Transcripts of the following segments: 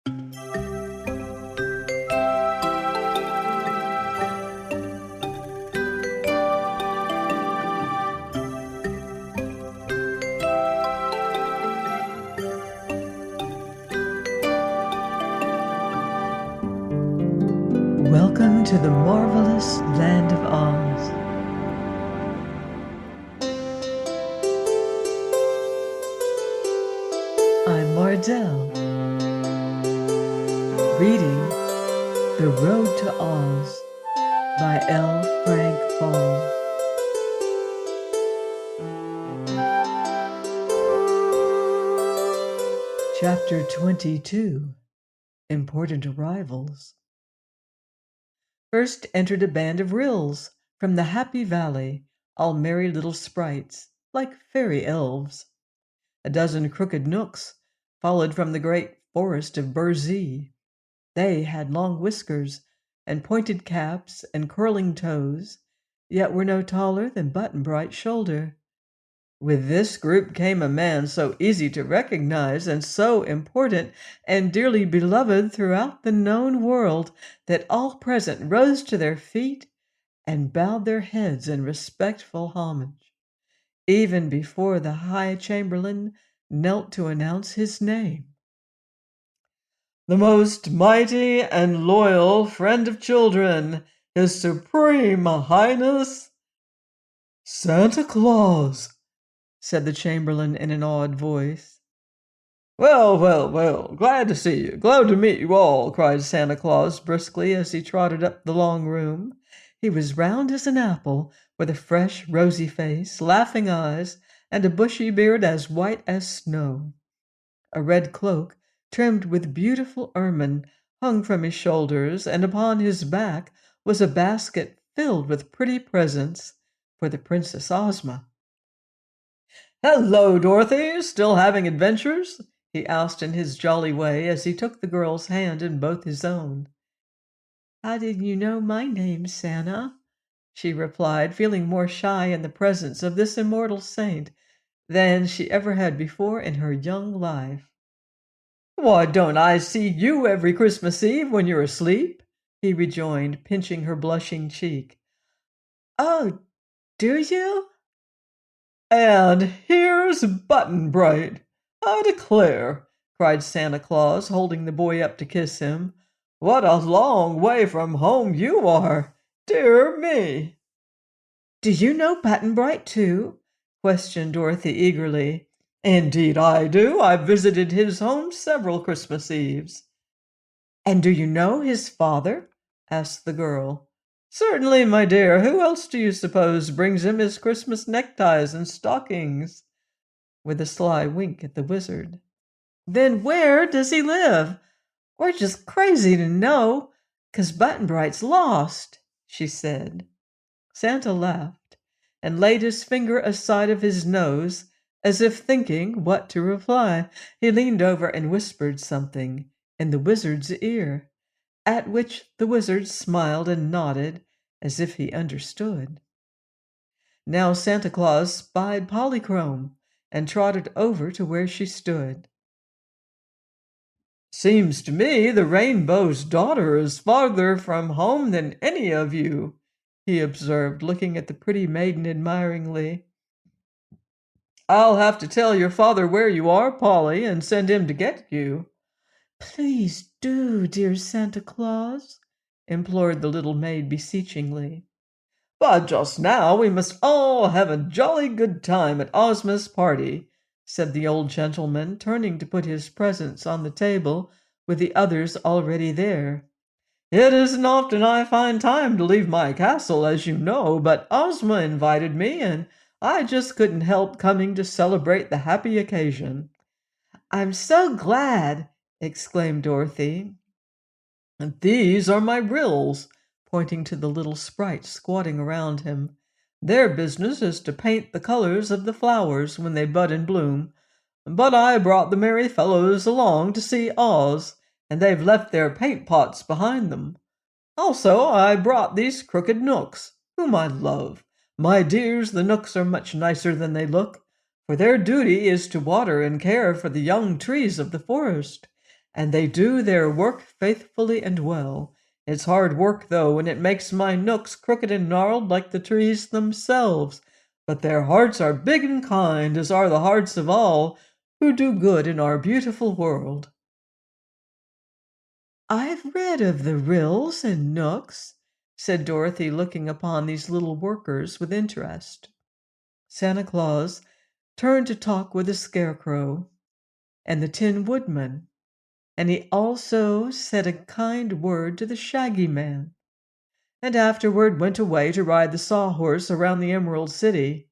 Welcome to the marvelous land of Oz. I'm Mardell, reading The Road to Oz by L. Frank Baum. Chapter 22, Important Arrivals. First entered a band of Ryls from the Happy Valley, all merry little sprites, like fairy elves. A dozen crooked Knooks followed from the great forest of Burzee. They had long whiskers and pointed caps and curling toes, yet were no taller than Button-Bright's shoulder. With this group came a man so easy to recognize and so important and dearly beloved throughout the known world that all present rose to their feet and bowed their heads in respectful homage, even before the High Chamberlain knelt to announce his name. The most mighty and loyal friend of children, His Supreme Highness Santa Claus, said the Chamberlain in an awed voice. Well, well, well, glad to see you, glad to meet you all, cried Santa Claus briskly as he trotted up the long room. He was round as an apple, with a fresh, rosy face, laughing eyes, and a bushy beard as white as snow. A red cloak, trimmed with beautiful ermine, hung from his shoulders, and upon his back was a basket filled with pretty presents for the Princess Ozma. "Hello, Dorothy! Still having adventures?" he asked in his jolly way as he took the girl's hand in both his own. "How did you know my name, Santa?" she replied, feeling more shy in the presence of this immortal saint than she ever had before in her young life. "Why, don't I see you every Christmas Eve when you're asleep?" he rejoined, pinching her blushing cheek. "Oh, do you?" "And here's Button-Bright, I declare!" cried Santa Claus, holding the boy up to kiss him. "What a long way from home you are! Dear me!" "Do you know Button-Bright, too?" questioned Dorothy eagerly. "Indeed I do. I've visited his home several Christmas Eves." "And do you know his father?" asked the girl. "Certainly, my dear. Who else do you suppose brings him his Christmas neckties and stockings?" with a sly wink at the wizard. "Then where does he live? We're just crazy to know, 'cause Button-Bright's lost," she said. Santa laughed and laid his finger aside of his nose, as if thinking what to reply. He leaned over and whispered something in the wizard's ear, at which the wizard smiled and nodded as if he understood. Now Santa Claus spied Polychrome and trotted over to where she stood. "Seems to me the Rainbow's daughter is farther from home than any of you," he observed, looking at the pretty maiden admiringly. "I'll have to tell your father where you are, Polly, and send him to get you." "Please do, dear Santa Claus," implored the little maid beseechingly. "But just now we must all have a jolly good time at Ozma's party," said the old gentleman, turning to put his presents on the table with the others already there. "It isn't often I find time to leave my castle, as you know, but Ozma invited me, and I just couldn't help coming to celebrate the happy occasion." "I'm so glad!" exclaimed Dorothy. "And these are my Ryls," pointing to the little sprites squatting around him. "Their business is to paint the colors of the flowers when they bud and bloom. But I brought the merry fellows along to see Oz, and they've left their paint pots behind them. Also, I brought these crooked Knooks, whom I love. My dears, the Knooks are much nicer than they look, for their duty is to water and care for the young trees of the forest. and they do their work faithfully and well. It's hard work, though, and it makes my nooks crooked and gnarled like the trees themselves. But their hearts are big and kind, as are the hearts of all who do good in our beautiful world. I've read of the Ryls and Knooks, said Dorothy, looking upon these little workers with interest. Santa Claus turned to talk with the Scarecrow and the Tin Woodman, and he also said a kind word to the Shaggy Man, and afterward went away to ride the Sawhorse around the Emerald City.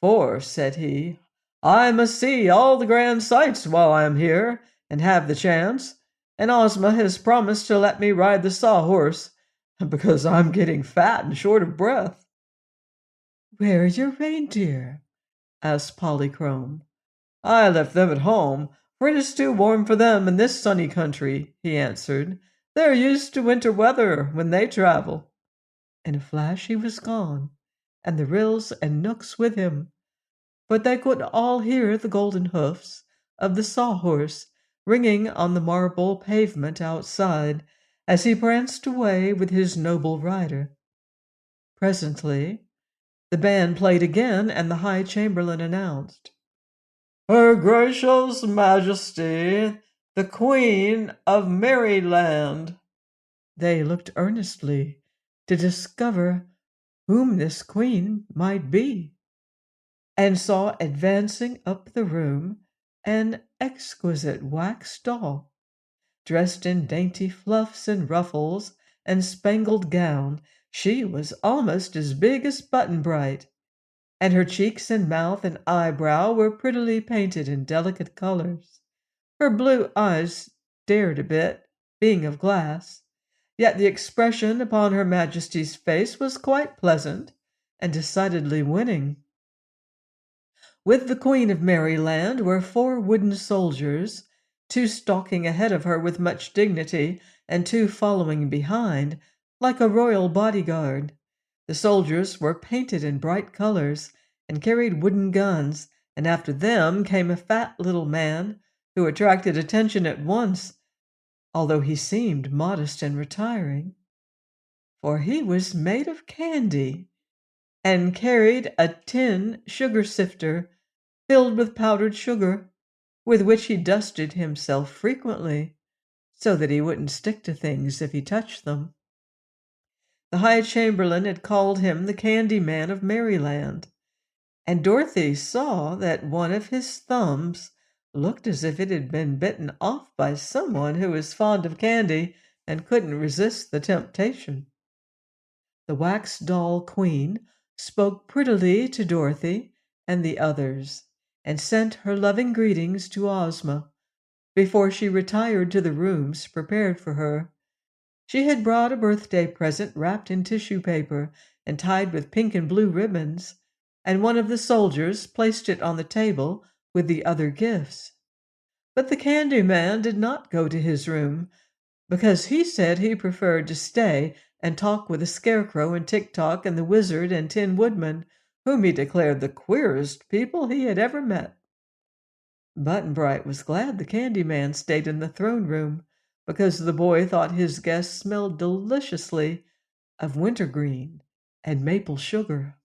For, said he, I must see all the grand sights while I am here and have the chance, and Ozma has promised to let me ride the Sawhorse because I'm getting fat and short of breath. Where are your reindeer? Asked Polychrome. I left them at home, for it is too warm for them in this sunny country, he answered. They're used to winter weather when they travel. In a flash he was gone, and the Ryls and Knooks with him, but they could all hear the golden hoofs of the Sawhorse ringing on the marble pavement outside as he pranced away with his noble rider. Presently the band played again, and the High Chamberlain announced, Her Gracious Majesty, the Queen of Merryland. They looked earnestly to discover whom this queen might be, and saw advancing up the room an exquisite wax doll, dressed in dainty fluffs and ruffles and spangled gown. She was almost as big as Button-Bright, and her cheeks and mouth and eyebrow were prettily painted in delicate colors. Her blue eyes stared a bit, being of glass, yet the expression upon Her Majesty's face was quite pleasant and decidedly winning. With the Queen of Merryland were 4 wooden soldiers, 2 stalking ahead of her with much dignity, and 2 following behind, like a royal bodyguard. The soldiers were painted in bright colors and carried wooden guns, and after them came a fat little man who attracted attention at once, although he seemed modest and retiring, for he was made of candy and carried a tin sugar sifter filled with powdered sugar, with which he dusted himself frequently, so that he wouldn't stick to things if he touched them. The High Chamberlain had called him the Candy Man of Merryland, and Dorothy saw that one of his thumbs looked as if it had been bitten off by someone who was fond of candy and couldn't resist the temptation. The wax doll queen spoke prettily to Dorothy and the others, and sent her loving greetings to Ozma before she retired to the rooms prepared for her. She had brought a birthday present wrapped in tissue paper and tied with pink and blue ribbons, and one of the soldiers placed it on the table with the other gifts. But the Candy Man did not go to his room, because he said he preferred to stay and talk with the Scarecrow and Tick-Tock and the Wizard and Tin Woodman, whom he declared the queerest people he had ever met. Button-Bright was glad the Candy Man stayed in the throne room, because the boy thought his guest smelled deliciously of wintergreen and maple sugar.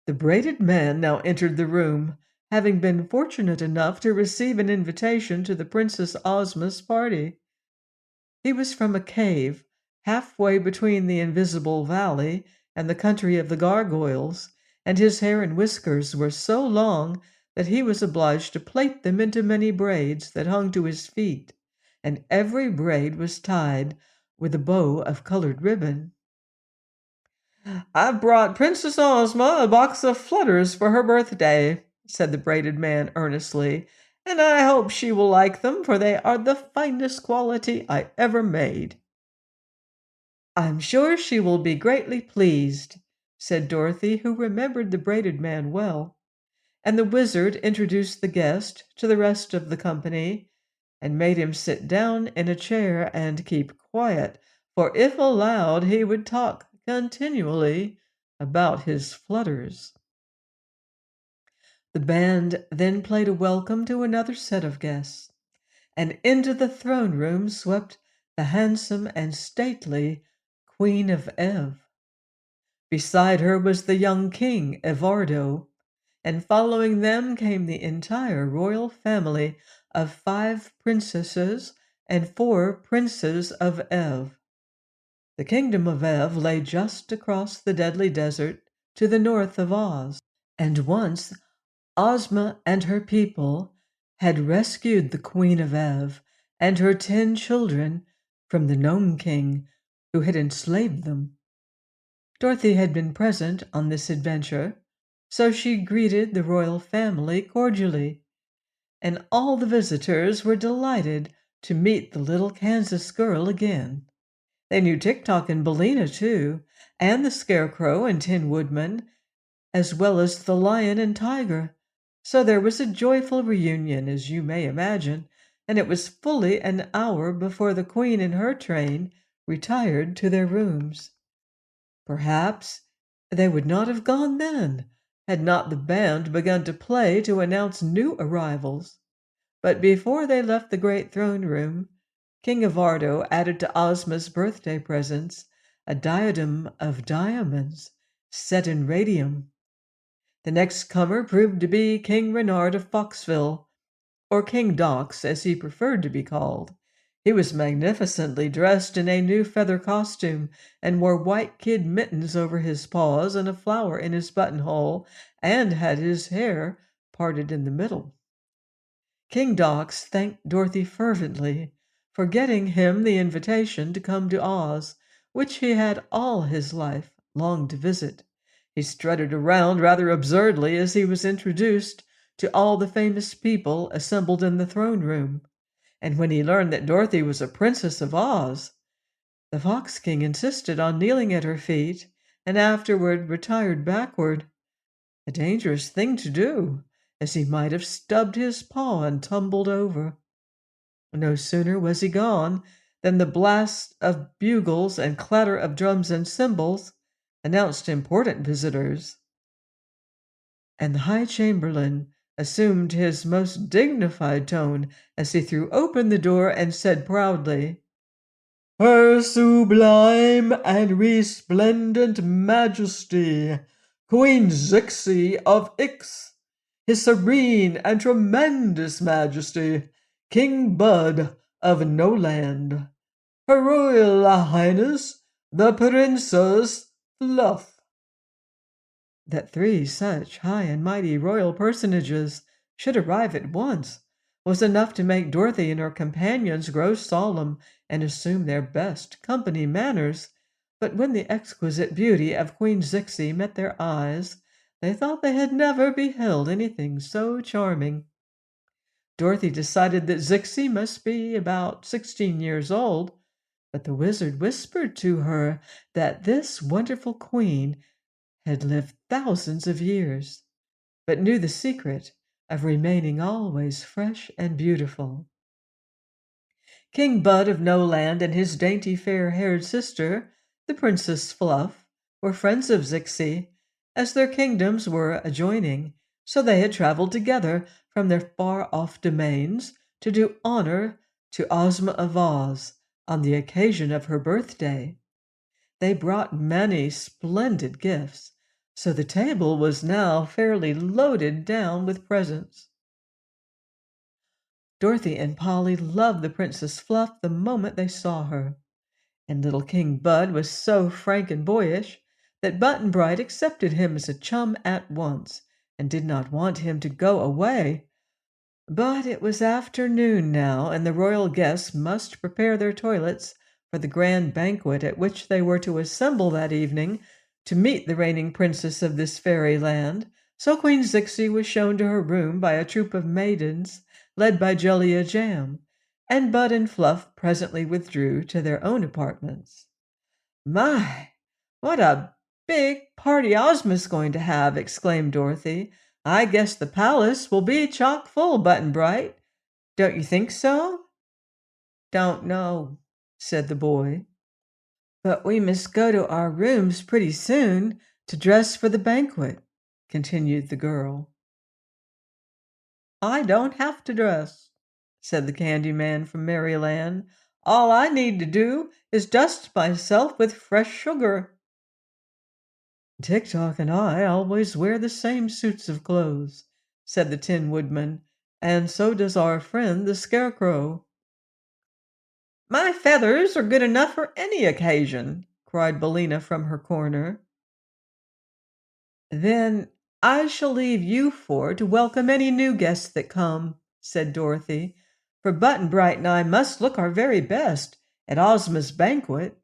The braided man now entered the room, having been fortunate enough to receive an invitation to the Princess Ozma's party. He was from a cave halfway between the Invisible Valley and the country of the gargoyles, and his hair and whiskers were so long that he was obliged to plait them into many braids that hung to his feet, and every braid was tied with a bow of colored ribbon. I've brought Princess Ozma a box of flutters for her birthday, said the braided man earnestly, and I hope she will like them, for they are the finest quality I ever made. I'm sure she will be greatly pleased, said Dorothy, who remembered the braided man well, and the wizard introduced the guest to the rest of the company, and made him sit down in a chair and keep quiet, for if allowed he would talk continually about his flutters. The band then played a welcome to another set of guests, and into the throne room swept the handsome and stately Queen of Ev. Beside her was the young king, Evardo, and following them came the entire royal family of 5 princesses and 4 princes of Ev. The kingdom of Ev lay just across the deadly desert to the north of Oz, and once Ozma and her people had rescued the Queen of Ev and her 10 children from the Gnome King who had enslaved them. Dorothy had been present on this adventure, so she greeted the royal family cordially, and all the visitors were delighted to meet the little Kansas girl again. They knew Tick-Tock and Billina, too, and the Scarecrow and Tin Woodman, as well as the Lion and Tiger. So there was a joyful reunion, as you may imagine, and it was fully an hour before the Queen and her train retired to their rooms. Perhaps they would not have gone then, had not the band begun to play to announce new arrivals. But before they left the great throne room, King Evardo added to Ozma's birthday presents a diadem of diamonds set in radium. The next comer proved to be King Renard of Foxville, or King Dox, as he preferred to be called. He was magnificently dressed in a new feather costume and wore white kid mittens over his paws and a flower in his buttonhole, and had his hair parted in the middle. King Dox thanked Dorothy fervently for getting him the invitation to come to Oz, which he had all his life longed to visit. He strutted around rather absurdly as he was introduced to all the famous people assembled in the throne room, and when he learned that Dorothy was a princess of Oz, the Fox King insisted on kneeling at her feet and afterward retired backward, a dangerous thing to do, as he might have stubbed his paw and tumbled over. No sooner was he gone than the blast of bugles and clatter of drums and cymbals announced important visitors, and the High Chamberlain assumed his most dignified tone as he threw open the door and said proudly, "Her sublime and resplendent Majesty, Queen Zixi of Ix, His Serene and Tremendous Majesty, King Bud of Noland, Her Royal Highness, the Princess Fluff." That 3 such high and mighty royal personages should arrive at once was enough to make Dorothy and her companions grow solemn and assume their best company manners. But when the exquisite beauty of Queen Zixi met their eyes, they thought they had never beheld anything so charming. Dorothy decided that Zixi must be about 16 years old, but the wizard whispered to her that this wonderful queen had lived thousands of years, but knew the secret of remaining always fresh and beautiful. King Bud of Noland and his dainty fair-haired sister, the Princess Fluff, were friends of Zixi, as their kingdoms were adjoining, so they had traveled together from their far-off domains to do honor to Ozma of Oz on the occasion of her birthday. They brought many splendid gifts, so the table was now fairly loaded down with presents. Dorothy and Polly loved the Princess Fluff the moment they saw her, and little King Bud was so frank and boyish that Button-Bright accepted him as a chum at once and did not want him to go away. But it was afternoon now, and the royal guests must prepare their toilets for the grand banquet at which they were to assemble that evening to meet the reigning princess of this fairyland. So Queen Zixi was shown to her room by a troop of maidens led by Jellia Jam, and Bud and Fluff presently withdrew to their own apartments. "My, what a big party Ozma's going to have!" exclaimed Dorothy. "I guess the palace will be chock full, Button-Bright. Don't you think so?" "Don't know," said the boy. "But we must go to our rooms pretty soon to dress for the banquet," continued the girl. "I don't have to dress," said the Candy Man from Maryland. "All I need to do is dust myself with fresh sugar." "Tick-Tock and I always wear the same suits of clothes," said the Tin Woodman, "and so does our friend the Scarecrow." "My feathers are good enough for any occasion," cried Billina from her corner. "Then I shall leave you four to welcome any new guests that come," said Dorothy, "for Button-Bright and I must look our very best at Ozma's banquet."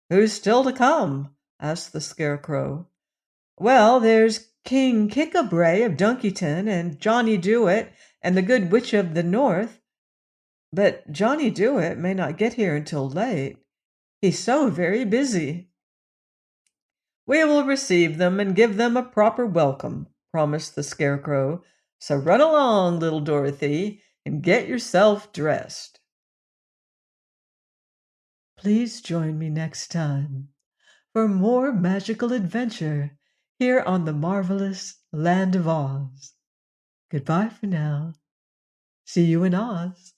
"Who's still to come?" asked the Scarecrow. "Well, there's King Kick-a-Bray of Dunkyton and Johnny Dewett and the Good Witch of the North. But Johnny Dewett may not get here until late. He's so very busy." "We will receive them and give them a proper welcome," promised the Scarecrow. "So run along, little Dorothy, and get yourself dressed." Please join me next time for more magical adventure here on the marvelous Land of Oz. Goodbye for now. See you in Oz.